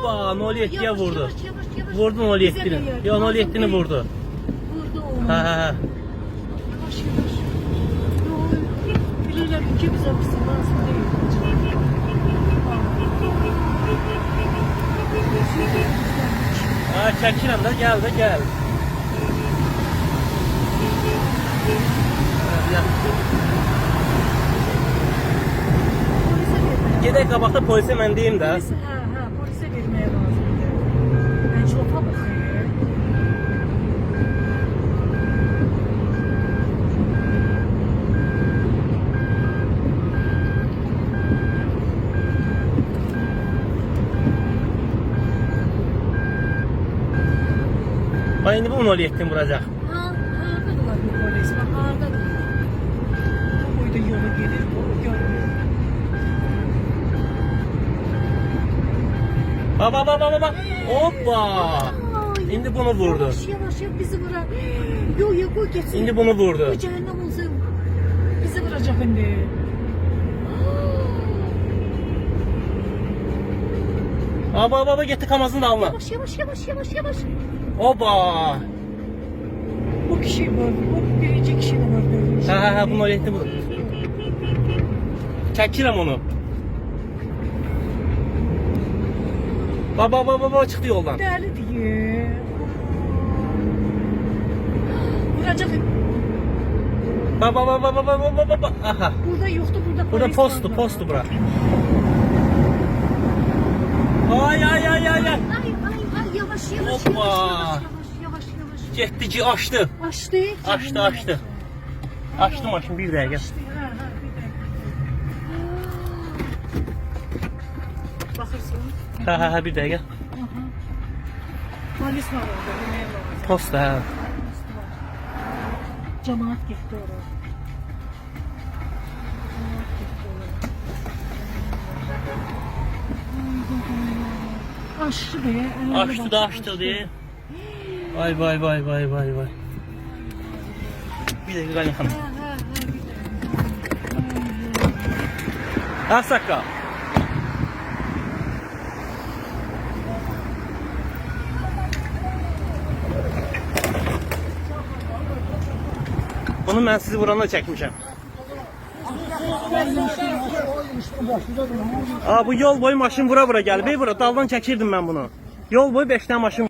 Hoppa 07'ye vurdu. Yavaş. Vurdu 07'ni. Yo 07'ni vurdu. Vurdu onu. Ha. Yavaş. Bilirler ki bize bizim lazım değil. Ha çəkirəm də, gəl də, gəl. Gedək qabaqda polisə mən deyim də. Polise vermeye lazımdı. Ben çopa bakayım. Bax indi bu 07'ni vuracaq. Haradadılar bu polis? Bak haradadılar. Bu boyda yolu gelir. Bu görmüyor. Bak. Hoppa. İndi bunu vurdu. Yavaş bizi vurar. Yok o geçsin. İndi bunu vurdu. Bu cehennem olsun. Bizi vuracak şimdi. Baba getdi Kamazın dalına. Yavaş. Hoppa. Bu kişi var. Bu birinci kişi de var. Ha bunu 07'ni vurdu. Çəkirəm onu. Baba çıxdı yoldan. Deli diye. Vuracak. Baba. Aha. Burada yoktu. Burada postu bura. Ay. Ay yavaş. Hoppa. Yavaş. Getdi ki açdı. Açtı. Açdı maşın bir dəqiqə. Bir dakika. Bakırsın. Ha bir dəqiqə. Polis var orada. Yemeğe var. Post ha. Cemaat gitti oraya. Açtı be. Açtı diye. Vay. Bir dakika Gani Hanım. Asaka. Bunu mən sizi vuranda çəkmişəm. Bu yol boyu maşın vura gəlib. Bura daldan çəkirdim mən bunu. Yol boyu 5 dənə maşın